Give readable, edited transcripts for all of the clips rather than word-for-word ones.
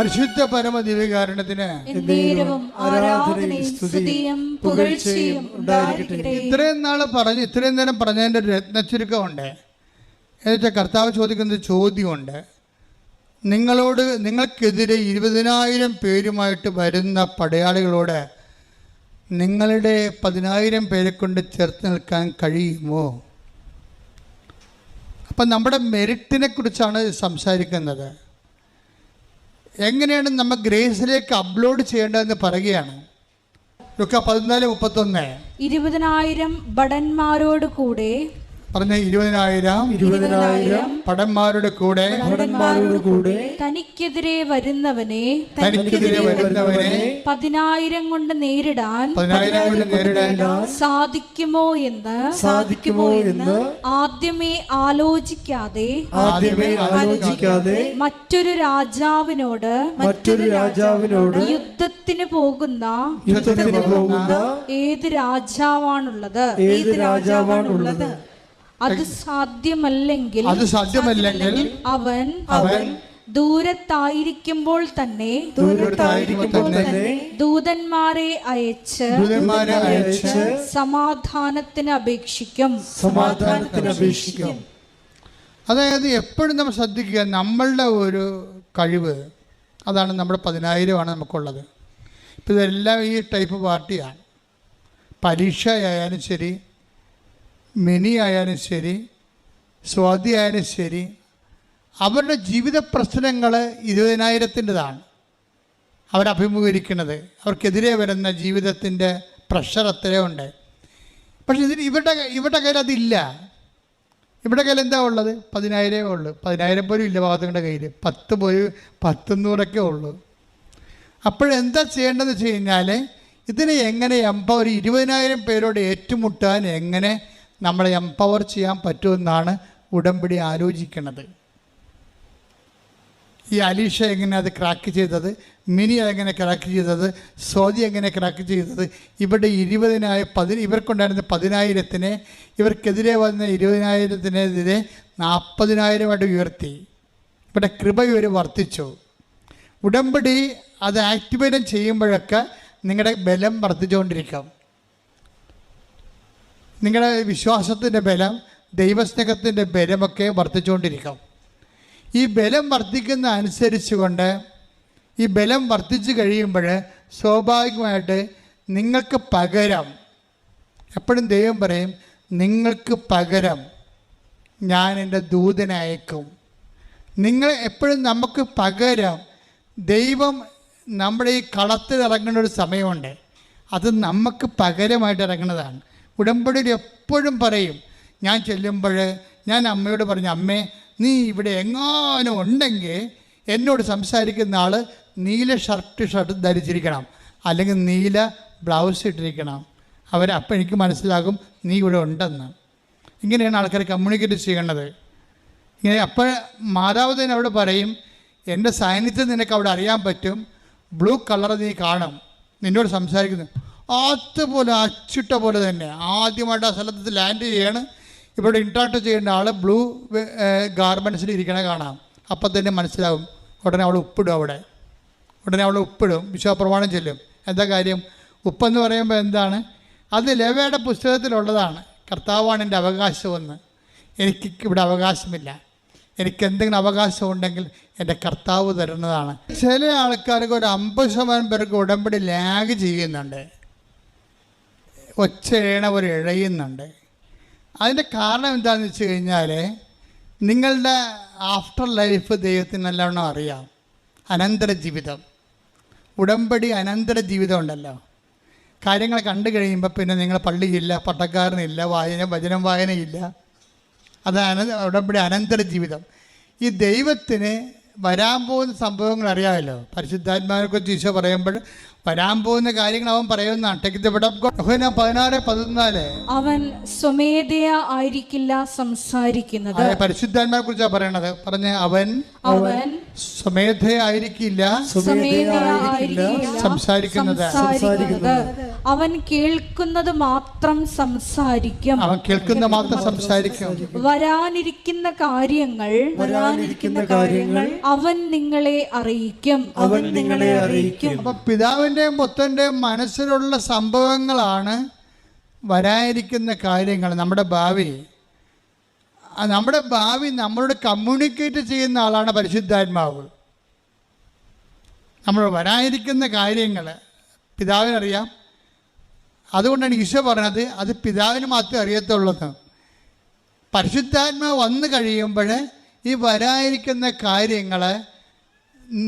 പരിശുദ്ധ പരമ ദിവ്യകാരുണ്യത്തിന് ഇത്രയും നേരം പറഞ്ഞതിൻ്റെ രത്നച്ചുരുക്കമുണ്ട്. എന്നുവെച്ചാൽ കർത്താവ് ചോദിക്കുന്ന ചോദ്യമുണ്ട്. നിങ്ങൾക്കെതിരെ 20,000 പേരുമായിട്ട് വരുന്ന പടയാളികളോട് നിങ്ങളുടെ 10,000 പേരെ കൊണ്ട് ചേർത്ത് നിൽക്കാൻ കഴിയുമോ? അപ്പം നമ്മുടെ മെറിറ്റിനെ കുറിച്ചാണ് സംസാരിക്കുന്നത്. എങ്ങനെയാണ് നമ്മൾ ഗ്രേസിലേക്ക് അപ്ലോഡ് ചെയ്യേണ്ടതെന്ന് പറയുകയാണ്. ലൂക്കാ 14:31 20,000 ഭടന്മാരോട് കൂടെ പറഞ്ഞ 20,000 ഭടന്മാരുടെ കൂടെ തനിക്കെതിരെ വരുന്നവനെ 10,000 കൊണ്ട് നേരിടാൻ സാധിക്കുമോ എന്ന് ആദ്യമേ ആലോചിക്കാതെ മറ്റൊരു രാജാവിനോട് യുദ്ധത്തിന് പോകുന്ന ഏത് രാജാവാണുള്ളത്? അത് സാധ്യമല്ലെങ്കിൽ അവൻ ദൂരത്തായിരിക്കുമ്പോൾ തന്നെ ദൂതന്മാരെ അയച്ച് സമാധാനത്തിന് അപേക്ഷിക്കും. അതായത് എപ്പോഴും നമ്മൾ ശ്രദ്ധിക്കുക, നമ്മളുടെ ഒരു കഴിവ് അതാണ്. നമ്മുടെ 10,000 നമുക്കുള്ളത്. ഇപ്പം ഇതെല്ലാം ഈ ടൈപ്പ് പാർട്ടിയാണ്. പരീക്ഷ ആയാലും ശരി, മിനി ആയാലും ശരി, സ്വാതി ആയാലും ശരി, അവരുടെ ജീവിത പ്രശ്നങ്ങൾ 20,000-ൻ്റെതാണ് അവരഭിമുഖീകരിക്കുന്നത്. അവർക്കെതിരെ വരുന്ന ജീവിതത്തിൻ്റെ പ്രഷർ അത്രയുണ്ട്. പക്ഷെ ഇവരുടെ കയ്യിൽ അതില്ല. ഇവിടെ കയ്യിൽ എന്താ ഉള്ളത്? 10,000 ഉള്ളൂ. 10,000 പോലും ഇല്ല ഭാഗത്തുങ്ങളുടെ കയ്യിൽ. 10,100 ഉള്ളൂ. അപ്പോഴെന്താ ചെയ്യേണ്ടതെന്ന് വെച്ച് കഴിഞ്ഞാൽ, ഇതിനെ എങ്ങനെ ഒരു 20,000 പേരോട് ഏറ്റുമുട്ടാൻ എങ്ങനെ നമ്മളെ എംപവർ ചെയ്യാൻ പറ്റുമെന്നാണ് ഉടമ്പടി ആലോചിക്കുന്നത്. ഈ അലീഷ എങ്ങനെ അത് ക്രാക്ക് ചെയ്തത്, മിനി എങ്ങനെ ക്രാക്ക് ചെയ്തത്, സ്വാതി എങ്ങനെ ക്രാക്ക് ചെയ്തത്, ഇവിടെ 20,000 ഇവർക്കുണ്ടായിരുന്ന 10,000-നെ ഇവർക്കെതിരെ വന്ന 20,000-നെതിരെ 40,000 ഉയർത്തി. ഇവിടെ കൃപ ഇവർ വർദ്ധിച്ചു. ഉടമ്പടി അത് ആക്ടിവേറ്റ് ചെയ്യുമ്പോഴൊക്കെ നിങ്ങളുടെ ബലം വർദ്ധിച്ചുകൊണ്ടിരിക്കും. നിങ്ങളുടെ വിശ്വാസത്തിൻ്റെ ബലം, ദൈവസ്നേഹത്തിൻ്റെ ബലമൊക്കെ വർദ്ധിച്ചുകൊണ്ടിരിക്കും. ഈ ബലം വർദ്ധിക്കുന്ന അനുസരിച്ചുകൊണ്ട് ഈ ബലം വർദ്ധിച്ചു കഴിയുമ്പോൾ സ്വാഭാവികമായിട്ട് നിങ്ങൾക്ക് പകരം, എപ്പോഴും ദൈവം പറയും, നിങ്ങൾക്ക് പകരം ഞാൻ എൻ്റെ ദൂതനെ അയക്കും. നിങ്ങൾ എപ്പോഴും നമുക്ക് പകരം ദൈവം നമ്മുടെ ഈ കളത്തിൽ ഇറങ്ങുന്ന ഒരു സമയമുണ്ട്. അത് നമുക്ക് പകരമായിട്ട് ഇറങ്ങുന്നതാണ്. ഉടമ്പടിയിൽ എപ്പോഴും പറയും, ഞാൻ ചെല്ലുമ്പോൾ ഞാൻ അമ്മയോട് പറഞ്ഞു, അമ്മേ നീ ഇവിടെ എങ്ങാനും ഉണ്ടെങ്കിൽ എന്നോട് സംസാരിക്കുന്ന ആൾ നീല ഷർട്ട് ധരിച്ചിരിക്കണം, അല്ലെങ്കിൽ നീല ബ്ലൗസ് ഇട്ടിരിക്കണം. അപ്പം എനിക്ക് മനസ്സിലാകും നീ ഇവിടെ ഉണ്ടെന്ന്. ഇങ്ങനെയാണ് ആൾക്കാർ കമ്മ്യൂണിക്കേറ്റ് ചെയ്യേണ്ടത്. ഇങ്ങനെ അപ്പോൾ മാതാവ് തന്നെ അവിടെ പറയും, എൻ്റെ സാന്നിധ്യം നിനക്ക് അവിടെ അറിയാൻ പറ്റും. ബ്ലൂ കളർ നീ കാണും, നിന്നോട് സംസാരിക്കുന്നു. അതുപോലെ അച്ചിട്ട പോലെ തന്നെ ആദ്യമായിട്ട് ആ സ്ഥലത്ത് ലാൻഡ് ചെയ്യാണ്. ഇവിടെ ഇൻട്രാക്ട് ചെയ്യേണ്ട ആൾ ബ്ലൂ ഗാർമെൻറ്റ്സിൽ ഇരിക്കണ കാണാം. അപ്പം തന്നെ മനസ്സിലാവും. ഉടനെ അവൾ ഉപ്പിടും. വിശ്വാസപ്രമാണം ചെല്ലും. എന്താ കാര്യം? ഉപ്പെന്ന് പറയുമ്പോൾ എന്താണ്? അത് ലേവ്യയുടെ പുസ്തകത്തിലുള്ളതാണ്. കർത്താവാണ് എൻ്റെ അവകാശമെന്ന്. എനിക്ക് ഇവിടെ അവകാശമില്ല. എനിക്ക് എന്തെങ്കിലും അവകാശം ഉണ്ടെങ്കിൽ എൻ്റെ കർത്താവ് തരുന്നതാണ്. ചില ആൾക്കാർക്ക് ഒരു 50% പേർക്ക് ഉടമ്പടി ലാഗ് ചെയ്യുന്നുണ്ട്, ഒച്ചയേണ ഒരു ഇഴയുന്നുണ്ട്. അതിൻ്റെ കാരണം എന്താണെന്ന് വെച്ച് കഴിഞ്ഞാൽ, നിങ്ങളുടെ ആഫ്റ്റർ ലൈഫ് ദൈവത്തിന് നല്ലവണ്ണം അറിയാം. അനന്തര ജീവിതം, ഉടമ്പടി അനന്തര ജീവിതം ഉണ്ടല്ലോ. കാര്യങ്ങൾ കണ്ടു കഴിയുമ്പോൾ പിന്നെ നിങ്ങൾ പള്ളിയില്ല, പട്ടക്കാരനില്ല, വചനം വായനയില്ല. അതാണ് ഉടമ്പടി അനന്തര ജീവിതം. ഈ ദൈവത്തിന് വരാൻ പോകുന്ന സംഭവങ്ങൾ അറിയാമല്ലോ. പരിശുദ്ധാത്മാവിനെക്കുറിച്ച് ഈശോ പറയുമ്പോൾ വരാൻ പോകുന്ന കാര്യങ്ങൾ അവൻ പറയുന്നതാണ്. Take the word of God. യോഹന്നാൻ 16:14. അവൻ സ്വമേധയ ആയിരിക്കില്ല സംസാരിക്കുന്നത്. പരിശുദ്ധാത്മാവിനെ കുറിച്ചാണ് പറയണത്. പറഞ്ഞ അവൻ സ്വമേധയായിരിക്കില്ല സംസാരിക്കുന്നത്. അവൻ കേൾക്കുന്നത് മാത്രം സംസാരിക്കും. അവൻ കേൾക്കുന്ന മാത്രം സംസാരിക്കും. വരാനിരിക്കുന്ന കാര്യങ്ങൾ അവൻ നിങ്ങളെ അറിയിക്കും. അപ്പൊ പിതാവിന്റെയും പുത്രന്റെയും മനസ്സിലുള്ള സംഭവങ്ങളാണ് വരാനിരിക്കുന്ന കാര്യങ്ങൾ. നമ്മുടെ ഭാവി നമ്മളോട് കമ്മ്യൂണിക്കേറ്റ് ചെയ്യുന്ന ആളാണ് പരിശുദ്ധാത്മാവ്. നമ്മൾ വരാനിരിക്കുന്ന കാര്യങ്ങൾ പിതാവിനറിയാം. അതുകൊണ്ടാണ് ഈശോ പറഞ്ഞത് അത് പിതാവിന് മാത്രമേ അറിയത്തുള്ളൂ. പരിശുദ്ധാത്മാവ് വന്നു കഴിയുമ്പോൾ ഈ വരാനിരിക്കുന്ന കാര്യങ്ങൾ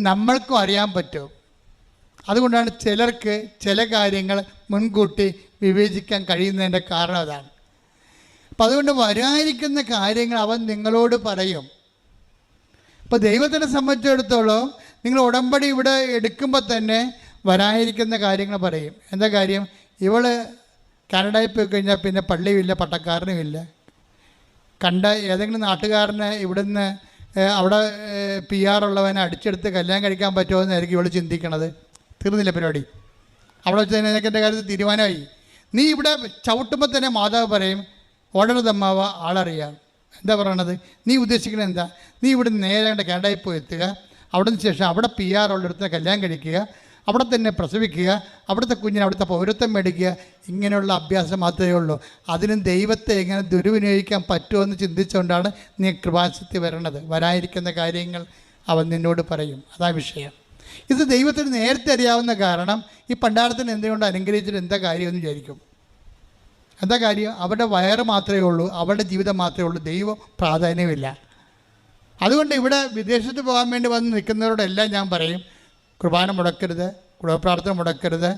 നമ്മൾക്കും അറിയാൻ പറ്റും. അതുകൊണ്ടാണ് ചിലർക്ക് ചില കാര്യങ്ങൾ മുൻകൂട്ടി വിവേചിക്കാൻ കഴിയുന്നതിൻ്റെ കാരണം അതാണ്. അപ്പം അതുകൊണ്ട് വരാനിരിക്കുന്ന കാര്യങ്ങൾ അവൻ നിങ്ങളോട് പറയും. ഇപ്പോൾ ദൈവത്തിനെ സംബന്ധിച്ചിടത്തോളം നിങ്ങൾ ഉടമ്പടി ഇവിടെ എടുക്കുമ്പോൾ തന്നെ വരാനിരിക്കുന്ന കാര്യങ്ങൾ പറയും. എന്താ കാര്യം? ഇവൾ കാനഡയിൽ പോയി കഴിഞ്ഞാൽ പിന്നെ പള്ളിയുമില്ല, പട്ടക്കാരനുമില്ല. കണ്ട ഏതെങ്കിലും നാട്ടുകാരനെ ഇവിടുന്ന് അവിടെ PR ഉള്ളവനെ അടിച്ചെടുത്ത് കല്യാണം കഴിക്കാൻ പറ്റുമോ എന്നായിരിക്കും ഇവൾ ചിന്തിക്കണത്. തീർന്നില്ല പരിപാടി. അവിടെ വെച്ച് തന്നെ എൻ്റെ കാര്യത്തിൽ തീരുമാനമായി. നീ ഇവിടെ ചവിട്ടുമ്പോൾ തന്നെ മാതാവ് പറയും ഓടരുതമ്മാവ ആളറിയാം. എന്താ പറയണത്? നീ ഉദ്ദേശിക്കുന്നത് എന്താ? നീ ഇവിടെ നേരെ കണ്ട കാനഡയിൽ പോയി എത്തുക, അവിടെ നിന്ന് ശേഷം അവിടെ PR ഉള്ളിടത്ത് കല്യാണം കഴിക്കുക, അവിടെ തന്നെ പ്രസവിക്കുക, അവിടുത്തെ കുഞ്ഞിനെ അവിടുത്തെ പൗരത്വം മേടിക്കുക. ഇങ്ങനെയുള്ള അഭ്യാസം മാത്രമേ ഉള്ളൂ. അതിനും ദൈവത്തെ എങ്ങനെ ദുരുവിനിയോഗിക്കാൻ പറ്റുമെന്ന് ചിന്തിച്ചുകൊണ്ടാണ് നീ കൃപാസനത്തിൽ വരണത്. വരാനിരിക്കുന്ന കാര്യങ്ങൾ അവൻ നിന്നോട് പറയും. അതാ വിഷയം. ഇത് ദൈവത്തിന് നേരത്തെ അറിയാവുന്ന കാരണം ഈ പണ്ടാരത്തിന് എന്തുകൊണ്ട് അനുഗ്രഹിച്ചിട്ട് എന്താ കാര്യമെന്ന് വിചാരിക്കും. എന്താ കാര്യം? അവരുടെ വയറ് മാത്രമേ ഉള്ളൂ, അവരുടെ ജീവിതം മാത്രമേ ഉള്ളൂ, ദൈവം പ്രാധാന്യമില്ല. അതുകൊണ്ട് ഇവിടെ വിദേശത്ത് പോകാൻ വേണ്ടി വന്ന് നിൽക്കുന്നവരോടെല്ലാം ഞാൻ പറയും, കുർബാന മുടക്കരുത്, കുടുംബപ്രാർത്ഥന മുടക്കരുത്.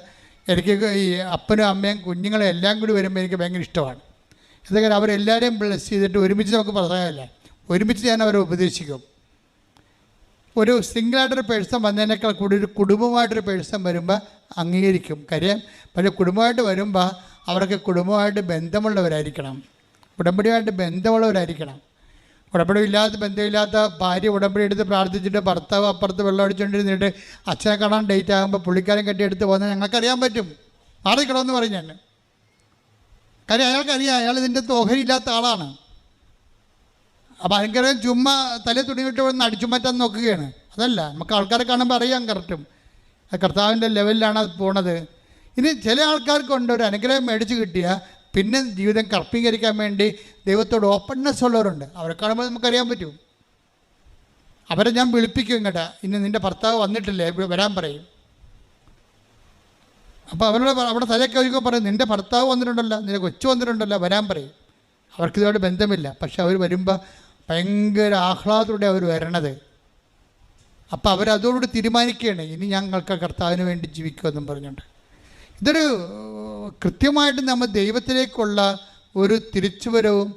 എനിക്ക് ഈ അപ്പനും അമ്മയും കുഞ്ഞുങ്ങളും എല്ലാം കൂടി വരുമ്പോൾ എനിക്ക് ഭയങ്കര ഇഷ്ടമാണ്. എന്തായാലും അവരെല്ലാവരെയും ബ്ലെസ് ചെയ്തിട്ട് ഒരുമിച്ച് നമുക്ക് പറയാമല്ല, ഒരുമിച്ച് ഞാൻ അവരെ ഉപദേശിക്കും. ഒരു സിംഗിളായിട്ടൊരു പേഴ്സൺ വന്നതിനേക്കാൾ കൂടി ഒരു കുടുംബമായിട്ടൊരു പേഴ്സൺ വരുമ്പോൾ അംഗീകരിക്കും. കാര്യം പക്ഷേ കുടുംബമായിട്ട് വരുമ്പോൾ അവർക്ക് കുടുംബമായിട്ട് ബന്ധമുള്ളവരായിരിക്കണം, ഉടമ്പടിയായിട്ട് ബന്ധമുള്ളവരായിരിക്കണം. ഉടമ്പടി ഇല്ലാത്ത ബന്ധമില്ലാത്ത ഭാര്യ ഉടമ്പടി എടുത്ത് പ്രാർത്ഥിച്ചിട്ട് ഭർത്താവ് അപ്പുറത്ത് വെള്ളം അടിച്ചുകൊണ്ടിരുന്നിട്ട് അച്ഛനെ കാണാൻ ഡേറ്റ് ആകുമ്പോൾ പുള്ളിക്കാരൻ കെട്ടിയെടുത്ത് പോകുന്നത് ഞങ്ങൾക്കറിയാൻ പറ്റും. മാറിക്കണമെന്ന് പറയും ഞാൻ. കാര്യം അയാൾക്കറിയാം അയാൾ ഇതിൻ്റെ ഓഹരിയില്ലാത്ത ആളാണ്. അപ്പോൾ ഭയങ്കരം ചുമ്മാ തലേ തുണിയിട്ട് വന്ന് അടിച്ചു മാറ്റാൻ നോക്കുകയാണ്. അതല്ല, നമുക്ക് ആൾക്കാരെ കാണുമ്പോൾ അറിയാം കറക്റ്റും കർത്താവിൻ്റെ ലെവലിലാണ് അത് പോണത്. ഇനി ചില ആൾക്കാർക്കുണ്ട് ഒരു അനുഗ്രഹം മേടിച്ച് കിട്ടിയാൽ പിന്നെ ജീവിതം കർപ്പീകരിക്കാൻ വേണ്ടി ദൈവത്തോട് ഓപ്പൺനെസ് ഉള്ളവരുണ്ട്. അവരെ കാണുമ്പോൾ നമുക്കറിയാൻ പറ്റും. അവരെ ഞാൻ വിളിപ്പിക്കും ഇങ്ങോട്ട്, ഇനി നിൻ്റെ ഭർത്താവ് വന്നിട്ടില്ലേ ഇവിടെ വരാൻ പറയും. അപ്പോൾ അവരോട് അവിടെ തലയൊക്കെ ഒഴിക്കുമ്പോൾ പറയും നിൻ്റെ ഭർത്താവ് വന്നിട്ടുണ്ടല്ലോ, നിൻ്റെ കൊച്ചു വന്നിട്ടുണ്ടല്ലോ, വരാൻ പറയും. അവർക്കിതോട് ബന്ധമില്ല. പക്ഷെ അവർ വരുമ്പോൾ ഭയങ്കര ആഹ്ലാദത്തോടെ അവർ വരണത്. അപ്പോൾ അവരതോടുകൂടി തീരുമാനിക്കുകയാണ് ഇനി ഞങ്ങൾക്ക് കർത്താവിന് വേണ്ടി ജീവിക്കുമെന്നും പറഞ്ഞുകൊണ്ട്. ഇതൊരു കൃത്യമായിട്ട് നമ്മൾ ദൈവത്തിലേക്കുള്ള ഒരു തിരിച്ചുവരവും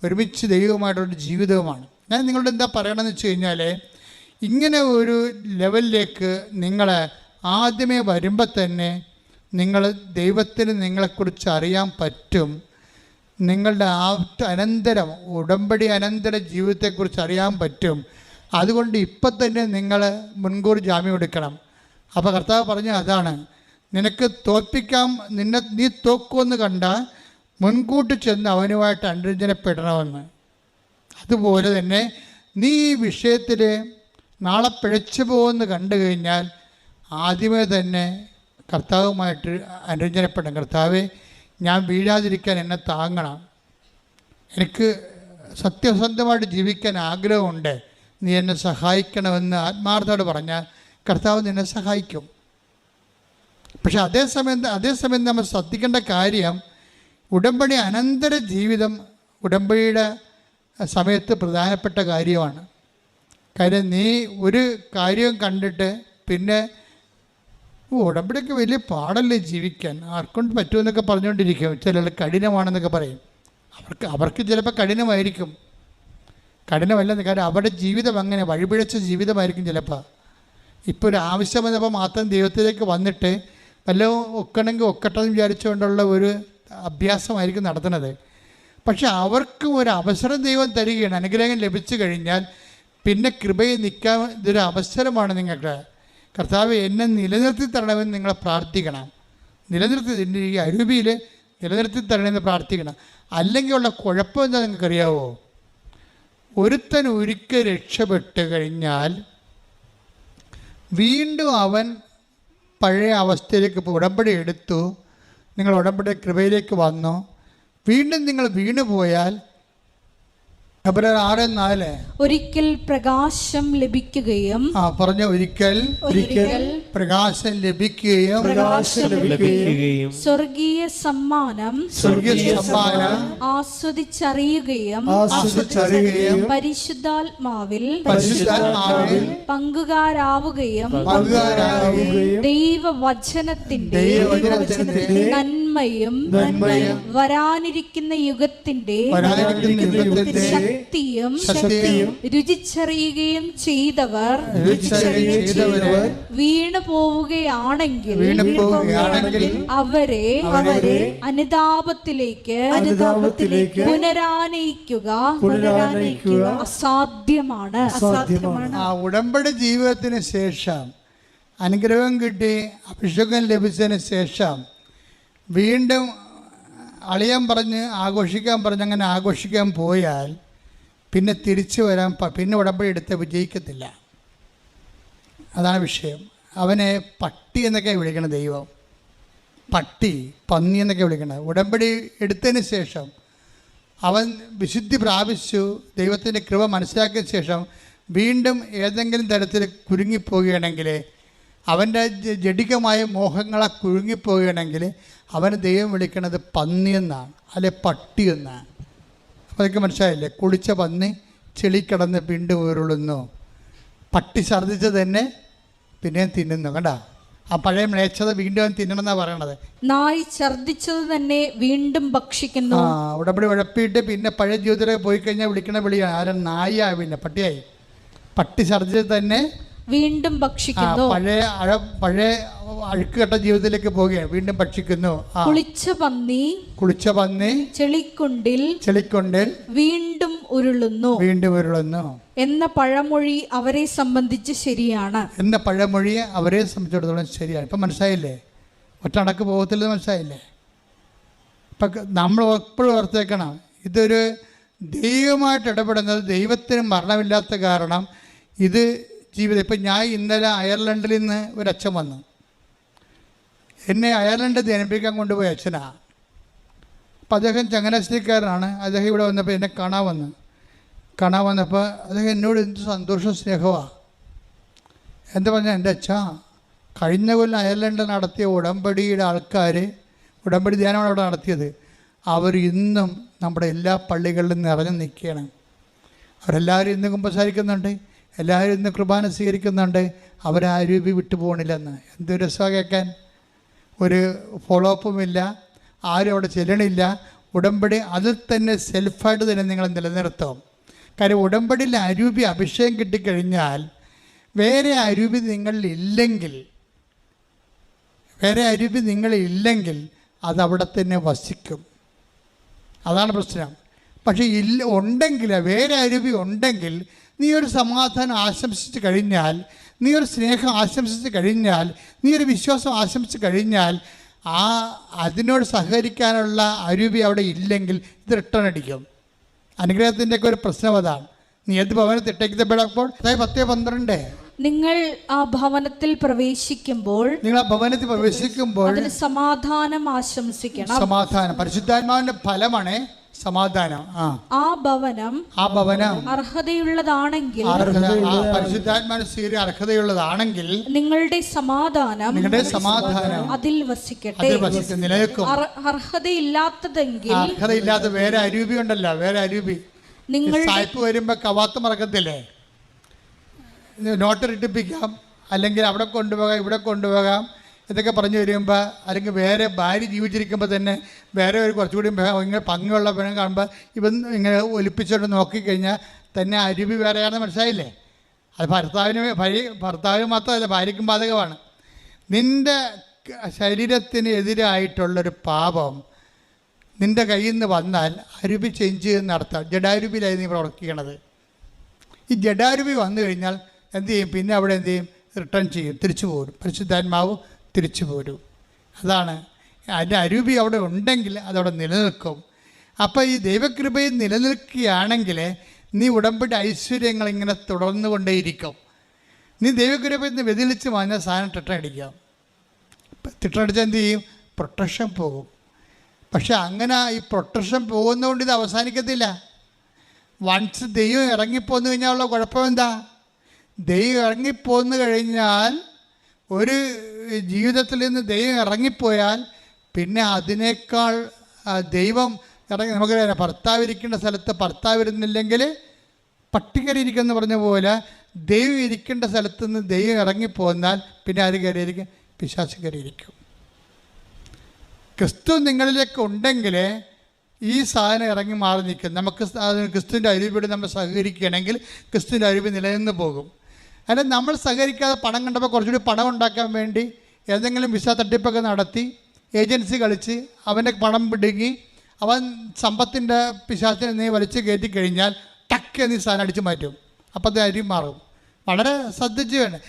ഒരുമിച്ച് ദൈവവുമായിട്ടുള്ള ജീവിതവുമാണ്. ഞാൻ നിങ്ങളോട് എന്താ പറയണമെന്ന് വെച്ച് കഴിഞ്ഞാൽ, ഇങ്ങനെ ഒരു ലെവലിലേക്ക് നിങ്ങൾ ആദ്യമേ വരുമ്പോൾ തന്നെ നിങ്ങൾ ദൈവത്തിന് നിങ്ങളെക്കുറിച്ച് അറിയാൻ പറ്റും. നിങ്ങളുടെ അനന്തരം ഉടമ്പടി അനന്തര ജീവിതത്തെക്കുറിച്ച് അറിയാൻ പറ്റും. അതുകൊണ്ട് ഇപ്പം തന്നെ നിങ്ങൾ മുൻകൂർ ജാമ്യം എടുക്കണം. അപ്പോൾ കർത്താവ് പറഞ്ഞ അതാണ്, നിനക്ക് തോൽപ്പിക്കാം, നീ തോക്കുമെന്ന് കണ്ടാൽ മുൻകൂട്ടി ചെന്ന് അവനുമായിട്ട് അനുരഞ്ജനപ്പെടണമെന്ന്. അതുപോലെ തന്നെ നീ ഈ വിഷയത്തിൽ നാളെ പിഴച്ചു പോകുമെന്ന് കണ്ടു കഴിഞ്ഞാൽ ആദ്യമേ തന്നെ കർത്താവുമായിട്ട് അനുരഞ്ജനപ്പെടണം. കർത്താവേ, ഞാൻ വീഴാതിരിക്കാൻ എന്നെ താങ്ങണം, എനിക്ക് സത്യസന്ധമായിട്ട് ജീവിക്കാൻ ആഗ്രഹമുണ്ട്, നീ എന്നെ സഹായിക്കണമെന്ന് ആത്മാർത്ഥത്തോട് പറഞ്ഞാൽ കർത്താവ് നിന്നെ സഹായിക്കും. പക്ഷെ അതേസമയം നമ്മൾ ശ്രദ്ധിക്കേണ്ട കാര്യം, ഉടമ്പടി അനന്തര ജീവിതം ഉടമ്പടിയുടെ സമയത്ത് പ്രധാനപ്പെട്ട കാര്യമാണ്. കാര്യം നീ ഒരു കാര്യവും കണ്ടിട്ട് പിന്നെ ഉടമ്പടിയൊക്കെ വലിയ പാടല്ലേ ജീവിക്കാൻ, ആർക്കൊണ്ട് പറ്റുമെന്നൊക്കെ പറഞ്ഞുകൊണ്ടിരിക്കും. ചിലർ കഠിനമാണെന്നൊക്കെ പറയും. അവർക്ക് ചിലപ്പോൾ കഠിനമായിരിക്കും. കഠിനമല്ലെന്ന്, കാര്യം അവരുടെ ജീവിതം അങ്ങനെ വഴിപിഴച്ച ജീവിതമായിരിക്കും ചിലപ്പോൾ. ഇപ്പോൾ ഒരു ആവശ്യം വന്നപ്പോൾ മാത്രം ദൈവത്തിലേക്ക് വന്നിട്ട് വല്ലതും ഒക്കണമെങ്കിൽ ഒക്കട്ടെന്ന് വിചാരിച്ചുകൊണ്ടുള്ള ഒരു അഭ്യാസമായിരിക്കും നടത്തുന്നത്. പക്ഷെ അവർക്കും ഒരു അവസരം ദൈവം തരികയാണ്. അനുഗ്രഹം ലഭിച്ചു കഴിഞ്ഞാൽ പിന്നെ കൃപയിൽ നിൽക്കാൻ ഇതൊരു അവസരമാണ് നിങ്ങൾക്ക്. കർത്താവ് എന്നെ നിലനിർത്തി തരണമെന്ന് നിങ്ങൾ പ്രാർത്ഥിക്കണം. നിലനിർത്തി ഈ അരൂപിയിൽ നിലനിർത്തി തരണമെന്ന് പ്രാർത്ഥിക്കണം. അല്ലെങ്കിൽ ഉള്ള കുഴപ്പം എന്താ നിങ്ങൾക്കറിയാവോ? ഒരുത്തൻ ഒരിക്കൽ രക്ഷപ്പെട്ട് കഴിഞ്ഞാൽ വീണ്ടും അവൻ പഴയ അവസ്ഥയിലേക്ക് ഉടമ്പടി എടുത്തു, നിങ്ങൾ ഉടമ്പടി കൃപയിലേക്ക് വന്നു, വീണ്ടും നിങ്ങൾ വീണു പോയാൽ Hebrews 6:4 ഒരിക്കൽ പ്രകാശം ലഭിക്കുകയും പറഞ്ഞ ഒരിക്കൽ പ്രകാശം ലഭിക്കുകയും സ്വർഗീയ സമ്മാനം ആസ്വദിച്ചറിയുകയും പരിശുദ്ധാത്മാവിൽ പങ്കുകാരാവുകയും ദൈവവചനത്തിന്റെ നന്മയും വരാനിരിക്കുന്ന യുഗത്തിന്റെ ശക്തിയും രുചിച്ചറിയുകയും ചെയ്തവർ വീണു പോവുകയാണെങ്കിൽ അവരെ അനുതാപത്തിലേക്ക് പുനരാനയിക്കുക അസാധ്യമാണ്. ആ ഉടമ്പടി ജീവിതത്തിന് ശേഷം, അനുഗ്രഹം കിട്ടി അഭിഷേകം ലഭിച്ചതിന് ശേഷം വീണ്ടും അളിയാൻ പറഞ്ഞ് ആഘോഷിക്കാൻ പറഞ്ഞ് അങ്ങനെ ആഘോഷിക്കാൻ പോയാൽ പിന്നെ തിരിച്ചു വരാൻ പിന്നെ ഉടമ്പടി എടുത്ത് വിജയിക്കത്തില്ല. അതാണ് വിഷയം. അവനെ പട്ടി എന്നൊക്കെ വിളിക്കണം ദൈവം. പട്ടി, പന്നി എന്നൊക്കെ വിളിക്കണം. ഉടമ്പടി എടുത്തതിന് ശേഷം അവൻ വിശുദ്ധി പ്രാപിച്ചു, ദൈവത്തിൻ്റെ കൃപ മനസ്സിലാക്കിയ ശേഷം വീണ്ടും ഏതെങ്കിലും തരത്തിൽ കുരുങ്ങിപ്പോവുകയാണെങ്കിൽ, അവൻ്റെ ജഡികമായ മോഹങ്ങളെ കുരുങ്ങിപ്പോവുകയാണെങ്കിൽ അവന് ദൈവം വിളിക്കുന്നത് പന്നി എന്നാണ്, അല്ലെ പട്ടി എന്നാണ്. അപ്പോൾ അതൊക്കെ മനസ്സിലായില്ലേ? കുളിച്ച പന്നി ചെളി കിടന്ന് വീണ്ടും ഉരുളുന്നു, പട്ടി ഛർദ്ദിച്ച് തന്നെ പിന്നെയും തിന്നുന്നു. കണ്ട, ആ പഴയ മ്ലേച്ഛത വീണ്ടും തിന്നണമെന്നാണ് പറയണത്. നായി ഛർദ്ദിച്ചത് തന്നെ വീണ്ടും ഭക്ഷിക്കുന്നു. ഉടമ്പടി ഉഴപ്പിയിട്ട് പിന്നെ പഴയ ജീവിതത്തിലേക്ക് പോയി കഴിഞ്ഞാൽ വിളിക്കണ വിളിയാണ് ആരും നായായി, പിന്നെ പട്ടിയായി. പട്ടി ഛർദ്ദിച്ചത് തന്നെ വീണ്ടും ഭക്ഷിക്കുന്നു. പഴയ അഴുക്ക് കെട്ട ജീവിതത്തിലേക്ക് പോവുകയാണ്, വീണ്ടും ഭക്ഷിക്കുന്നു. കുളിച്ച പന്നി ചെളിക്കുണ്ടിൽ വീണ്ടും ഉരുളുന്നു എന്ന പഴമൊഴി അവരെ സംബന്ധിച്ച് ശരിയാണ്. ഇപ്പം മനസ്സിലായില്ലേ? ഒറ്റടക്ക് പോകത്തില്ലെന്ന് മനസ്സിലായില്ലേ? ഇപ്പം നമ്മൾ എപ്പോഴും ഓർത്തേക്കണം, ഇതൊരു ദൈവമായിട്ട് ഇടപെടുന്നത്. ദൈവത്തിന് മരണമില്ലാത്ത കാരണം ഇത് ജീവിതം. ഇപ്പം ഞാൻ ഇന്നലെ അയർലൻഡിൽ നിന്ന് ഒരു അച്ഛൻ വന്നു, എന്നെ അയർലൻഡ് ധ്യാനിപ്പിക്കാൻ കൊണ്ടുപോയ അച്ഛനാണ്. അപ്പം അദ്ദേഹം ചങ്ങനാശ്ശേരിക്കാരനാണ്. അദ്ദേഹം ഇവിടെ വന്നപ്പോൾ എന്നെ കാണാൻ വന്നപ്പോൾ അദ്ദേഹം എന്നോട് എന്ത് സന്തോഷവും സ്നേഹമാണ്. എന്താ പറഞ്ഞാൽ, എൻ്റെ അച്ഛാ, കഴിഞ്ഞ കൊല്ലം അയർലൻഡ് നടത്തിയ ഉടമ്പടിയുടെ ആൾക്കാർ, ഉടമ്പടി ധ്യാനമാണ് അവിടെ നടത്തിയത്, അവർ ഇന്നും നമ്മുടെ എല്ലാ പള്ളികളിലും നിറഞ്ഞു നിൽക്കുകയാണ്. അവരെല്ലാവരും ഇന്ന് കുമ്പസാരിക്കുന്നുണ്ട്, എല്ലാവരും ഇന്ന് കുർബാന സ്വീകരിക്കുന്നുണ്ട്. അവരാരൂപി വിട്ടു പോകണില്ലെന്ന്. എന്ത് രസമാണ് കേൾക്കാൻ. ഒരു ഫോളോ അപ്പുമില്ല, ആരും അവിടെ ചെല്ലണില്ല. ഉടമ്പടി അതിൽ തന്നെ സെൽഫായിട്ട് തന്നെ നിങ്ങൾ നിലനിർത്തും. കാര്യം ഉടമ്പടിയിൽ അരൂപി അഭിഷേകം കിട്ടിക്കഴിഞ്ഞാൽ വേറെ അരൂപി നിങ്ങളില്ലെങ്കിൽ അതവിടെ തന്നെ വസിക്കും. അതാണ് പ്രശ്നം. പക്ഷേ ഉണ്ടെങ്കിൽ, വേറെ അരൂപി ഉണ്ടെങ്കിൽ, നീ ഒരു സമാധാനം ആശംസിച്ച് കഴിഞ്ഞാൽ, നീ ഒരു സ്നേഹം ആശംസിച്ച് കഴിഞ്ഞാൽ, നീ ഒരു വിശ്വാസം ആശംസിച്ച് കഴിഞ്ഞാൽ, അതിനോട് സഹകരിക്കാനുള്ള അരൂപി അവിടെ ഇല്ലെങ്കിൽ ഇത് റിട്ടേൺ അടിക്കും. അനുഗ്രഹത്തിൻ്റെയൊക്കെ ഒരു പ്രശ്നം അതാണ്. നീ ഏത് ഭവനത്തിൽ ഇട്ടേക്കപ്പെടുമ്പോൾ 10:12 നിങ്ങൾ ആ ഭവനത്തിൽ പ്രവേശിക്കുമ്പോൾ അതിന് സമാധാനം ആശംസിക്കണം. സമാധാനം പരിശുദ്ധാത്മാവിന്റെ ഫലമാണ് സമാധാനം. ആ ഭവനം അർഹതയുള്ളതാണെങ്കിൽ, പരിശുദ്ധാത്മാവിന് അർഹതയുള്ളതാണെങ്കിൽ നിങ്ങളുടെ സമാധാനം അതിൽ വസിക്കട്ടെ. നിലനിൽക്കും. അർഹതയില്ലാത്ത വേറെ അരൂപി ഉണ്ടല്ലോ, വേറെ അരൂപി. നിങ്ങൾ സായിപ്പ് വരുമ്പോ കവാത്ത് മറക്കത്തില്ലേ? നോട്ട് ഇട്ടിപ്പിക്കാം, അല്ലെങ്കിൽ അവിടെ കൊണ്ടുപോകാം, ഇവിടെ കൊണ്ടുപോകാം ഇതൊക്കെ പറഞ്ഞു വരുമ്പോൾ, അല്ലെങ്കിൽ വേറെ ഭാര്യ ജീവിച്ചിരിക്കുമ്പോൾ തന്നെ വേറെ ഒരു കുറച്ചുകൂടി ഇങ്ങനെ ഭംഗിയുള്ള പെണ്ണ് കാണുമ്പോൾ ഇവൻ ഇങ്ങനെ ഒലിപ്പിച്ചോണ്ട് നോക്കിക്കഴിഞ്ഞാൽ തന്നെ അരുവി വേറെയാണെന്ന് മനസ്സിലായില്ലേ? അത് ഭർത്താവിന് മാത്രമല്ല, ഭാര്യയ്ക്കും ബാധകമാണ്. നിൻ്റെ ശരീരത്തിന് എതിരായിട്ടുള്ളൊരു പാപം നിൻ്റെ കയ്യിൽ നിന്ന് വന്നാൽ അരുവി ചേഞ്ച് നടത്താം. ജഡാരുവിലായി നീ പ്രവർത്തിക്കണത്. ഈ ജഡാരുവി വന്നു കഴിഞ്ഞാൽ എന്ത് ചെയ്യും? പിന്നെ അവിടെ എന്ത് ചെയ്യും? റിട്ടേൺ ചെയ്യും, തിരിച്ചു പോരും. പരിശുദ്ധാത്മാവ് തിരിച്ചു പോരും. അതാണ് അതിൻ്റെ അരുവി അവിടെ ഉണ്ടെങ്കിൽ അതവിടെ നിലനിൽക്കും. അപ്പോൾ ഈ ദൈവകൃപയിൽ നിലനിൽക്കുകയാണെങ്കിൽ നീ ഉടമ്പടി ഐശ്വര്യങ്ങൾ ഇങ്ങനെ തുടർന്നു കൊണ്ടേയിരിക്കും. നീ ദൈവകൃപയിൽ നിന്ന് വ്യതിലിച്ച് മാഞ്ഞ സാധനം തിട്ടടിക്കാം. തിട്ടടിച്ചാൽ എന്ത് ചെയ്യും? പ്രൊട്ടക്ഷൻ പോകും. പക്ഷെ അങ്ങനെ ഈ പ്രൊട്ടക്ഷൻ പോകുന്നതുകൊണ്ട് ഇത് അവസാനിക്കത്തില്ല. വൺസ് ദൈവം ഇറങ്ങിപ്പോന്നു കഴിഞ്ഞാലുള്ള കുഴപ്പം എന്താ? ദൈവം ഇറങ്ങിപ്പോന്നു കഴിഞ്ഞാൽ, ഒരു ജീവിതത്തിൽ നിന്ന് ദൈവം ഇറങ്ങിപ്പോയാൽ പിന്നെ അതിനേക്കാൾ ദൈവം ഇറങ്ങി, നമുക്ക് ഭർത്താവ് ഇരിക്കേണ്ട സ്ഥലത്ത് ഭർത്താവ് ഇരുന്നില്ലെങ്കിൽ പട്ടി കയറിയിരിക്കുമെന്ന് പറഞ്ഞ പോലെ ദൈവം ഇരിക്കേണ്ട സ്ഥലത്ത് നിന്ന് ദൈവം ഇറങ്ങിപ്പോന്നാൽ പിന്നെ ആര് കയറിയിരിക്കും? പിശാച് കയറിയിരിക്കും. ക്രിസ്തു നിങ്ങളിലേക്ക് ഉണ്ടെങ്കിൽ ഈ സാധനം ഇറങ്ങി മാറി നിൽക്കും. നമുക്ക് ക്രിസ്തുവിൻ്റെ അരുവിയോട് നമ്മൾ സഹകരിക്കുകയാണെങ്കിൽ ക്രിസ്തുവിൻ്റെ അരുവി നിലനിന്ന് പോകും. അല്ല, നമ്മൾ സഹകരിക്കാതെ പണം കണ്ടപ്പോൾ കുറച്ചുകൂടി പണം ഉണ്ടാക്കാൻ വേണ്ടി ഏതെങ്കിലും വിസ തട്ടിപ്പൊക്കെ നടത്തി ഏജൻസി കളിച്ച് അവൻ്റെ പണം പിടുങ്ങി അവൻ സമ്പത്തിൻ്റെ പിശാചിനെ നീ വലിച്ചു കയറ്റി കഴിഞ്ഞാൽ ടക്ക് നീ സാധനം അടിച്ചു മാറ്റും. അപ്പോൾ അത് അരി മാറും. വളരെ ശ്രദ്ധിച്ച് വേണം.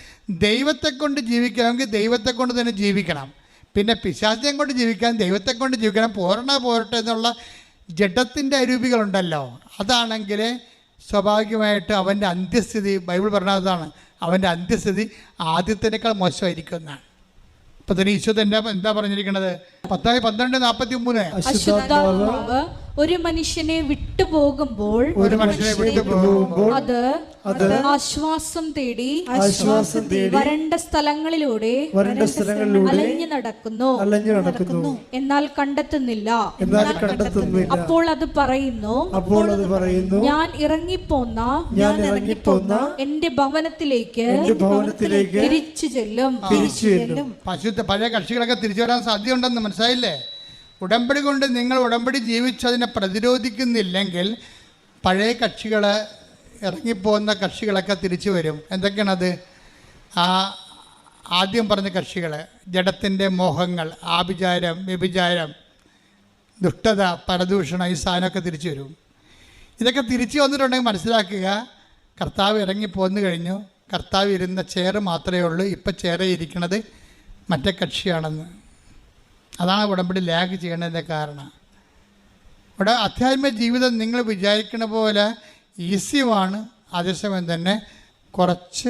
ദൈവത്തെ കൊണ്ട് ജീവിക്കണമെങ്കിൽ ദൈവത്തെ കൊണ്ട് തന്നെ ജീവിക്കണം. പിന്നെ പിശാചിനെ കൊണ്ട് ജീവിക്കാൻ ദൈവത്തെ കൊണ്ട് ജീവിക്കണം. പോരട്ടെ എന്നുള്ള ജഡത്തിൻ്റെ അരൂപികളുണ്ടല്ലോ, അതാണെങ്കിൽ സ്വാഭാവികമായിട്ട് അവൻ്റെ അന്ത്യസ്ഥിതി, ബൈബിൾ പറഞ്ഞതാണ്, അവൻ്റെ അന്ത്യസ്ഥിതി ആദ്യത്തിനേക്കാൾ മോശമായിരിക്കും എന്നാണ്. ഇപ്പം തന്നെ ഈശോ എന്താ പറഞ്ഞിരിക്കുന്നത്? 10:12-43 അശുദ്ധാത്മാവ് ഒരു മനുഷ്യനെ വിട്ടുപോകുമ്പോൾ അത് ആശ്വാസം തേടി വരണ്ട സ്ഥലങ്ങളിലൂടെ അലഞ്ഞു നടക്കുന്നു, എന്നാൽ കണ്ടെത്തുന്നില്ല. അപ്പോൾ അത് പറയുന്നു, ഞാൻ ഇറങ്ങിപ്പോന്ന എന്റെ ഭവനത്തിലേക്ക് തിരിച്ചു ചെല്ലും. പഴയ കക്ഷികളൊക്കെ തിരിച്ചു വരാൻ സാധ്യതയുണ്ടെന്ന് മനസ്സിലായില്ലേ? ഉടമ്പടി കൊണ്ട് നിങ്ങൾ ഉടമ്പടി ജീവിച്ചതിനെ പ്രതിരോധിക്കുന്നില്ലെങ്കിൽ പഴയ കക്ഷികൾ, ഇറങ്ങിപ്പോകുന്ന കക്ഷികളൊക്കെ തിരിച്ചു വരും. എന്തൊക്കെയാണത്? ആദ്യം പറഞ്ഞ കക്ഷികൾ, ജഡത്തിൻ്റെ മോഹങ്ങൾ, ആഭിചാരം, വ്യഭിചാരം, ദുഷ്ടത, പരദൂഷണം, ഈ സാധനമൊക്കെ തിരിച്ചു വരും. ഇതൊക്കെ തിരിച്ചു വന്നിട്ടുണ്ടെങ്കിൽ മനസ്സിലാക്കുക, കർത്താവ് ഇറങ്ങിപ്പോന്നു കഴിഞ്ഞു. കർത്താവ് ഇരുന്ന ചെയർ മാത്രമേ ഉള്ളൂ, ഇപ്പം ചെയറേ ഇരിക്കണത് മറ്റേ കക്ഷിയാണെന്ന്. അതാണ് ഉടമ്പടി ലാഗ് ചെയ്യണതിൻ്റെ കാരണം. ഇവിടെ ആധ്യാത്മിക ജീവിതം നിങ്ങൾ വിചാരിക്കുന്ന പോലെ ഈസിയുമാണ്, അതേസമയം തന്നെ കുറച്ച്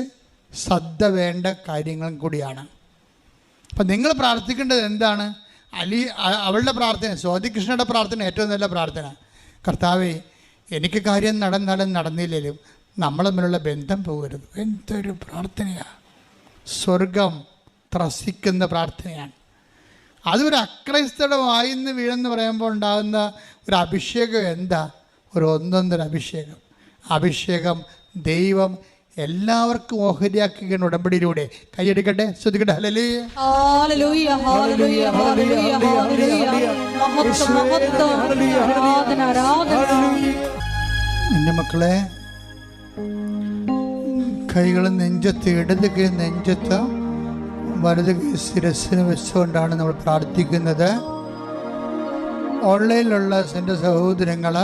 ശ്രദ്ധ വേണ്ട കാര്യങ്ങളും കൂടിയാണ്. അപ്പം നിങ്ങൾ പ്രാർത്ഥിക്കേണ്ടത് എന്താണ്? അവളുടെ പ്രാർത്ഥന, സ്വാതികൃഷ്ണയുടെ പ്രാർത്ഥന ഏറ്റവും നല്ല പ്രാർത്ഥന. കർത്താവേ, എനിക്ക് കാര്യം നടന്നില്ലെങ്കിലും നമ്മൾ തമ്മിലുള്ള ബന്ധം പോകരുത്. എന്തൊരു പ്രാർത്ഥനയാണ്! സ്വർഗം ത്രസിക്കുന്ന പ്രാർത്ഥനയാണ്. അതൊരു അക്രൈസ്തയുടെ വായിന്ന് വീഴെന്ന് പറയുമ്പോൾ ഉണ്ടാകുന്ന ഒരു അഭിഷേകം എന്താ? ഒരു ഒന്നൊന്നര അഭിഷേകം ദൈവം എല്ലാവർക്കും ഓഹരിയാക്കുകയാണ് ഉടമ്പടിയിലൂടെ. കൈയെടുക്കട്ടെ, ശ്രദ്ധിക്കട്ടെ. എൻ്റെ മക്കളെ, കൈകൾ നെഞ്ചത്ത്, ഇടത് കൈ നെഞ്ചത്ത്, വലത് കൈ ശിരസ്സിന് വെച്ചുകൊണ്ടാണ് നമ്മൾ പ്രാർത്ഥിക്കുന്നത്. ഓൺലൈനിലുള്ള എൻ്റെ സഹോദരങ്ങൾ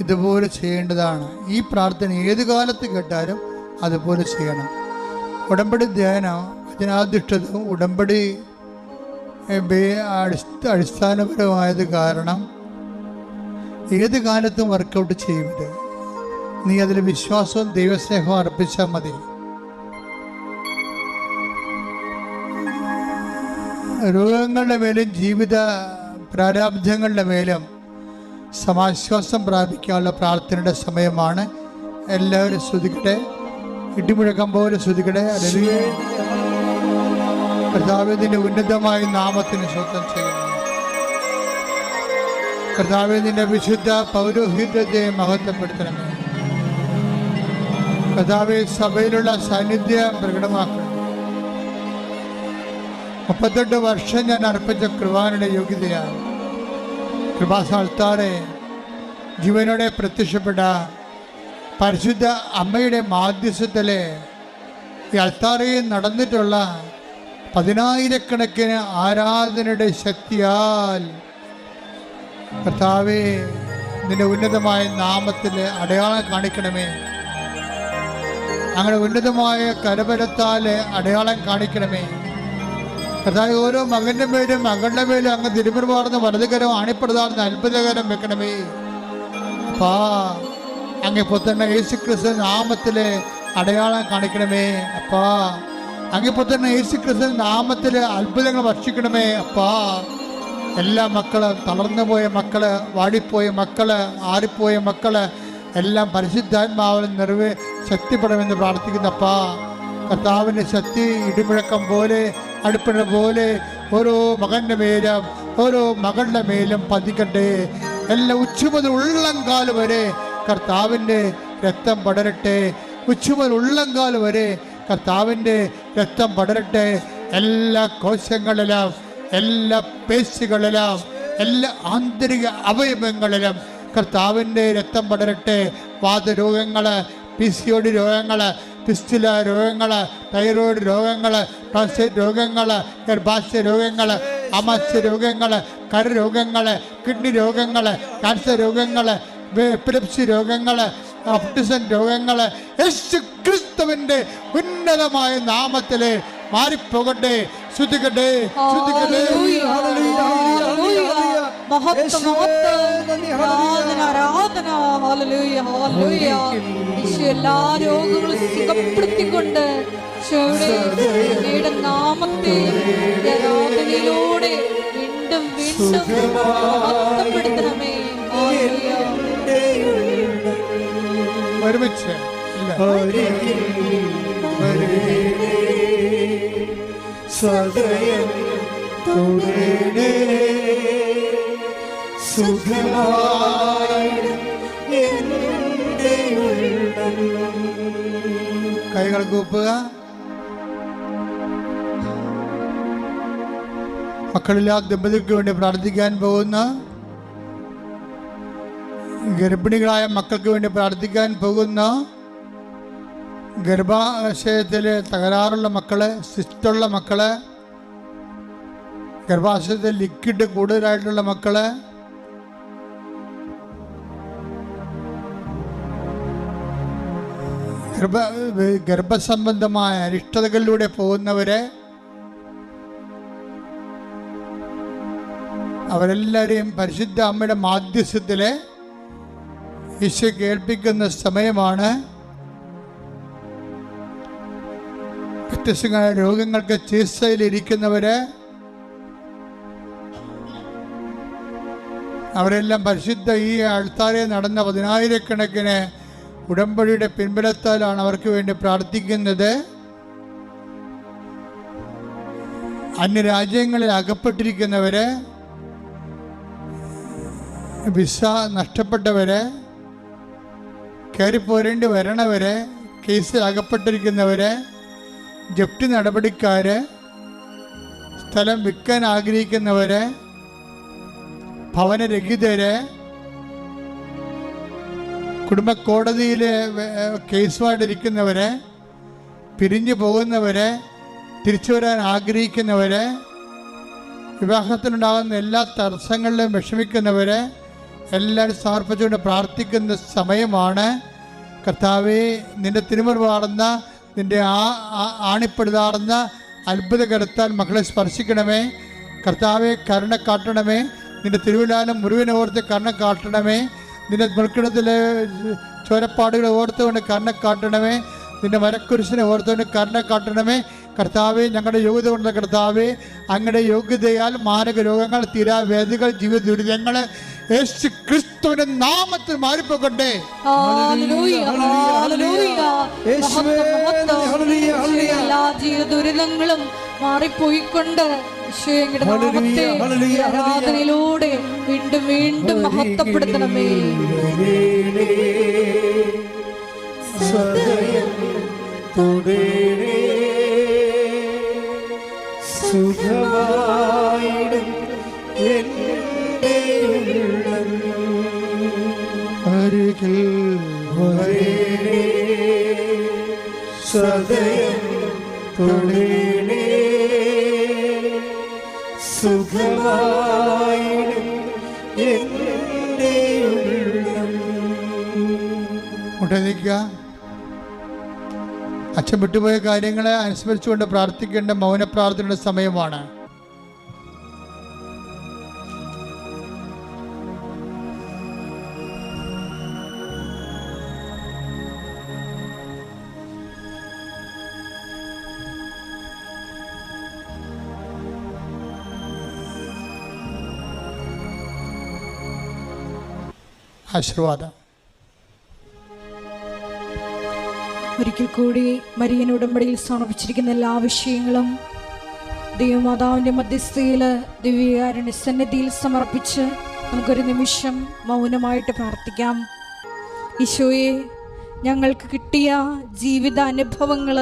ഇതുപോലെ ചെയ്യേണ്ടതാണ്. ഈ പ്രാർത്ഥന ഏത് കാലത്ത് കേട്ടാലും അതുപോലെ ചെയ്യണം. ഉടമ്പടി ധ്യാനം വചനാധിഷ്ഠിതവും ഉടമ്പടി അടിസ്ഥാനപരമായത് കാരണം ഏത് കാലത്തും വർക്കൗട്ട് ചെയ്യുന്നത്. നീ അതിൽ വിശ്വാസവും ദൈവസ്നേഹവും അർപ്പിച്ചാൽ മതി. രോഗങ്ങളുടെ മേലും ജീവിത പ്രാരാബ്ധങ്ങളുടെ മേലും സമാശ്വാസം പ്രാപിക്കാനുള്ള പ്രാർത്ഥനയുടെ സമയമാണ്. എല്ലാവരും ശ്രുതിക്കട്ടെ, ഇടിമുഴക്കം പോലെ ശ്രുതിക്കട്ടെ. കർത്താവിന്റെ ഉന്നതമായ നാമത്തിന് സ്വന്തം ചെയ്യുന്നു. കർത്താവിന്റെ വിശുദ്ധ പൗരോഹിത്യത്തെ മഹത്വപ്പെടുത്തണമേ. കർത്താവെ, സഭയിലുള്ള സാന്നിധ്യം പ്രകടമാക്കണം. 38 വർഷം ഞാൻ അർപ്പിച്ച കൃപാനയുടെ യോഗ്യതയാണ്. കൃപാസാൽത്താറെ ജീവനോടെ പ്രത്യക്ഷപ്പെട്ട പരിശുദ്ധ അമ്മയുടെ മാധ്യസ്ഥത്തിലെ ഈ അൾത്താറയിൽ നടന്നിട്ടുള്ള 10,000-കണക്കിന് ആരാധനയുടെ ശക്തിയാൽ കർത്താവേ നിന്റെ ഉന്നതമായ നാമത്തിൽ അടയാളം കാണിക്കണമേ. അങ്ങനെ ഉന്നതമായ കരബലത്താൽ അടയാളം കാണിക്കണമേ കർത്താവേ. ഓരോ മകൻ്റെ മേലും മകളുടെ മേലും അങ്ങ് തിരുമുറുമാർന്ന വലതുകരം ആണിപ്പെടുതാർന്ന അത്ഭുതകരം വെക്കണമേ അപ്പാ. അങ്ങ് പുത്രനെ യേശുക്രിസ്തു നാമത്തിൽ അടയാളം കാണിക്കണമേ അപ്പാ. അങ്ങ് പുത്രനെ യേശുക്രിസ്തു നാമത്തിൽ അത്ഭുതങ്ങൾ ഭക്ഷിക്കണമേ അപ്പാ. എല്ലാ മക്കള്, തളർന്നുപോയ മക്കള്, വാടിപ്പോയ മക്കള്, ആറിപ്പോയ മക്കള് എല്ലാം പരിശുദ്ധാത്മാവിൽ ശക്തിപ്പെടണമെന്ന് പ്രാർത്ഥിക്കുന്നപ്പാ. കർത്താവിൻ്റെ ശക്തി ഇടിമുഴക്കം പോലെ, അടുപ്പിട പോലെ ഓരോ മകൻ്റെ മേലും ഓരോ മകളുടെ മേലും പതിക്കട്ടെ. എല്ലാ ഉച്ചമുതൽ ഉള്ളംകാല് വരെ കർത്താവിൻ്റെ രക്തം പടരട്ടെ. ഉച്ചമുതൽ ഉള്ളംകാല് വരെ കർത്താവിൻ്റെ രക്തം പടരട്ടെ. എല്ലാ കോശങ്ങളിലും, എല്ലാ പേശികളിലും, എല്ലാ ആന്തരിക അവയവങ്ങളിലും കർത്താവിൻ്റെ രക്തം പടരട്ടെ. വാതരോഗങ്ങൾ, PCOD രോഗങ്ങൾ, ഫിസ്റ്റുല രോഗങ്ങൾ, തൈറോയ്ഡ് രോഗങ്ങൾ, പ്രോസ്റ്റേറ്റ് രോഗങ്ങൾ, ഗർഭാശയ രോഗങ്ങൾ, ആമാശയ രോഗങ്ങൾ, കരരോഗങ്ങൾ, കിഡ്നി രോഗങ്ങൾ, ക്യാൻസർ രോഗങ്ങൾ, എപ്പിലെപ്സി രോഗങ്ങൾ, ഓട്ടിസം രോഗങ്ങൾ യേശു ക്രിസ്തുവിൻ്റെ ഉന്നതമായ നാമത്തിൽ മാറിപ്പോകട്ടെ. ശ്രുതിക്കട്ടെ, ശ്രുതിക്കട്ടെ. എല്ലാ രോഗങ്ങളും സുഖപ്പെടുത്തിക്കൊണ്ട് നാമത്തെ ആരാധനയിലൂടെ വീണ്ടും വീണ്ടും മഹത്വപ്പെടുത്തണമേ. ഒരുമിച്ച് സദയം തുടരണേ സുഖമായി എൻ്റെ ഉള്ളം. കൈകൾ കൂപ്പുക. മക്കളില്ലാത്ത ദമ്പതികൾക്ക് വേണ്ടി പ്രാർത്ഥിക്കാൻ പോകുന്ന, ഗർഭിണികളായ മക്കൾക്ക് വേണ്ടി പ്രാർത്ഥിക്കാൻ പോകുന്ന, ഗർഭാശയത്തിൽ തകരാറുള്ള മക്കള്, സിസ്റ്റുള്ള മക്കള്, ഗർഭാശയത്തിൽ ലിക്വിഡ് കൂടുതലായിട്ടുള്ള മക്കള്, ഗർഭസംബന്ധമായ അരിഷ്ടതകളിലൂടെ പോകുന്നവരെ, അവരെല്ലാവരെയും പരിശുദ്ധ അമ്മയുടെ മാധ്യസ്ഥത്തില് ഈശോ കേൾപ്പിക്കുന്ന സമയമാണ്. വ്യത്യസ്തമായ രോഗങ്ങൾക്ക് ചികിത്സയിലിരിക്കുന്നവര്, അവരെല്ലാം പരിശുദ്ധ ഈ ആൾത്താരെ നടന്ന 10,000-കണക്കിന് ഉടമ്പടിയുടെ പിൻബലത്താലാണ് അവർക്ക് വേണ്ടി പ്രാർത്ഥിക്കുന്നത്. അന്യരാജ്യങ്ങളിൽ അകപ്പെട്ടിരിക്കുന്നവര്, വിസ നഷ്ടപ്പെട്ടവര്, കയറിപ്പോരേണ്ടി വരണവര്, കേസിൽ അകപ്പെട്ടിരിക്കുന്നവര്, ജപ്തി നടപടിക്കാര്, സ്ഥലം വിൽക്കാൻ ആഗ്രഹിക്കുന്നവര്, ഭവനരഹിതര്, കുടുംബ കോടതിയിൽ കേസുമായിട്ടിരിക്കുന്നവര്, പിരിഞ്ഞു പോകുന്നവര്, തിരിച്ചു വരാൻ ആഗ്രഹിക്കുന്നവര്, വിവാഹത്തിനുണ്ടാകുന്ന എല്ലാ തടസ്സങ്ങളിലും വിഷമിക്കുന്നവര് എല്ലാവരും സമർപ്പിച്ചുകൊണ്ട് പ്രാർത്ഥിക്കുന്ന സമയമാണ്. കർത്താവേ, നിന്റെ തിരുമുറുവാടുന്ന, നിന്റെ ആണിപ്പെടുതാറുന്ന അത്ഭുതകരത്താൽ മക്കളെ സ്പർശിക്കണമേ. കർത്താവെ, കരുണ കാട്ടണമേ. നിന്റെ തിരുവിലാലും മുറിവിനെ ഓർത്ത് കരുണ കാട്ടണമേ. നിന്റെ മുൾക്കിടത്തിലെ ചോരപ്പാടുകളെ ഓർത്തുകൊണ്ട് കരുണ കാട്ടണമേ. നിന്റെ മരക്കുരിശിനെ ഓർത്തുകൊണ്ട് കരുണ കാട്ടണമേ. കർത്താവെ, ഞങ്ങളുടെ യോഗ്യത കൊണ്ട് കർത്താവെ, അങ്ങയുടെ യോഗ്യതയാൽ മാരക രോഗങ്ങൾ, തീരാവേദികൾ, ജീവിത ദുരിതങ്ങൾ യേശു ക്രിസ്തുവിന്റെ നാമത്തിൽ മാറിപ്പോകട്ടെ. എല്ലാ ജീവിത ദുരിതങ്ങളും മാറിപ്പോയിക്കൊണ്ട് ആരാധനയിലൂടെ വീണ്ടും വീണ്ടും മഹത്വപ്പെടുത്തണമേ. സുഖമായിടും എൻ്റെ ഉള്ളം അരികിൽ വരേണേ, സദയം തുടരണേ സുഖമായിടും എൻ്റെ ഉള്ളം. മുട്ടേ നിൽക്കുക. അച്ഛൻ വിട്ടുപോയ കാര്യങ്ങളെ അനുസ്മരിച്ചുകൊണ്ട് പ്രാർത്ഥിക്കേണ്ട മൗന പ്രാർത്ഥനയുടെ സമയമാണ്. ആശീർവാദം. ഒരിക്കൽ കൂടി മരിയൻ ഉടമ്പടിയിൽ സമർപ്പിച്ചിരിക്കുന്ന എല്ലാ വിഷയങ്ങളും ദൈവമാതാവിൻ്റെ മധ്യസ്ഥയിൽ ദിവ്യകാരുണ്യ സന്നിധിയിൽ സമർപ്പിച്ച് നമുക്കൊരു നിമിഷം മൗനമായിട്ട് പ്രാർത്ഥിക്കാം. ഈശോയെ, ഞങ്ങൾക്ക് കിട്ടിയ ജീവിത അനുഭവങ്ങൾ,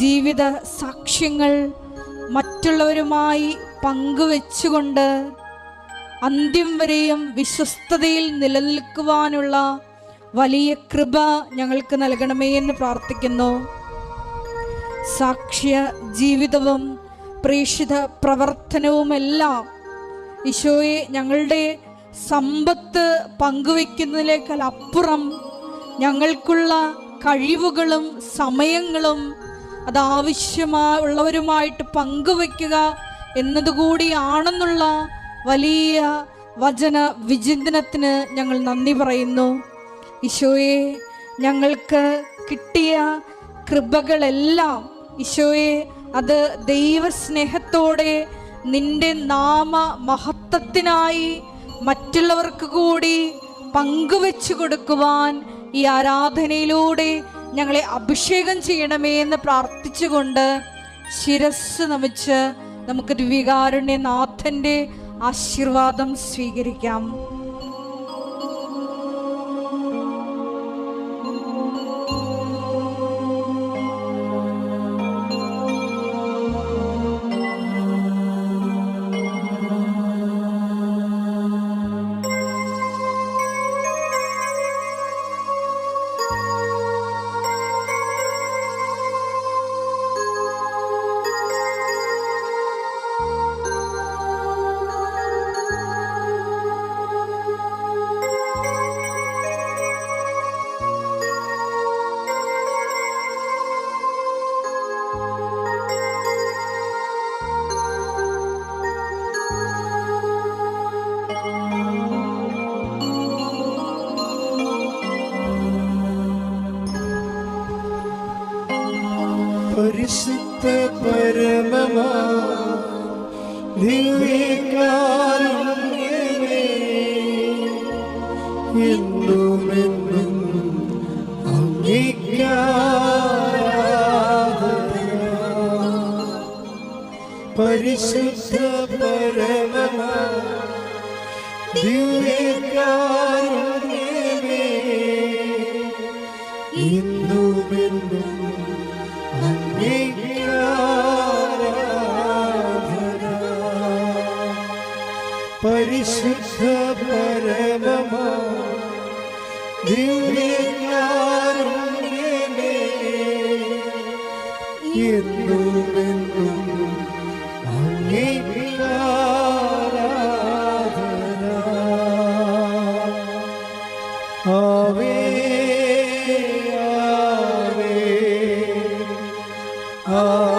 ജീവിത സാക്ഷ്യങ്ങൾ മറ്റുള്ളവരുമായി പങ്കുവെച്ചുകൊണ്ട് അന്ത്യം വരെയും വിശ്വസ്തതയിൽ നിലനിൽക്കുവാനുള്ള വലിയ കൃപ ഞങ്ങൾക്ക് നൽകണമേ എന്ന് പ്രാർത്ഥിക്കുന്നു. സാക്ഷ്യ ജീവിതവും പ്രേക്ഷിത പ്രവർത്തനവുമെല്ലാം ഈശോയെ ഞങ്ങളുടെ സമ്പത്ത് പങ്കുവെക്കുന്നതിനേക്കാൾ അപ്പുറം ഞങ്ങൾക്കുള്ള കഴിവുകളും സമയങ്ങളും അതാവശ്യമുള്ളവരുമായിട്ട് പങ്കുവെക്കുക എന്നതുകൂടിയാണെന്നുള്ള വലിയ വചന വിചിന്തനത്തിന് ഞങ്ങൾ നന്ദി പറയുന്നു. ഈശോയെ, ഞങ്ങൾക്ക് കിട്ടിയ കൃപകളെല്ലാം ഈശോയെ അത് ദൈവസ്നേഹത്തോടെ നിന്റെ നാമ മഹത്വത്തിനായി മറ്റുള്ളവർക്ക് കൂടി പങ്കുവെച്ചു കൊടുക്കുവാൻ ഈ ആരാധനയിലൂടെ ഞങ്ങളെ അഭിഷേകം ചെയ്യണമേ എന്ന് പ്രാർത്ഥിച്ചുകൊണ്ട് ശിരസ് നമിച്ച് നമുക്ക് ദിവ്യകാരുണ്യ നാഥൻ്റെ ആശീർവാദം സ്വീകരിക്കാം. പരിശുദ്ധ പരമമാ ദിവ്യകാരുണ്യമേ, എന്നുമെന്നും അങ്ങേക്കാരാധന. പരിശുദ്ധ പരമമാ ദിവ്യകാരുണ്യമേ, എന്നുമെന്നും പരിശുദ്ധ പരമമാ ദിവ്യകാരുണ്യമേ, എന്നുമെന്നും അങ്ങേക്കാരാധന. ആവേ ആവേ ആവേ.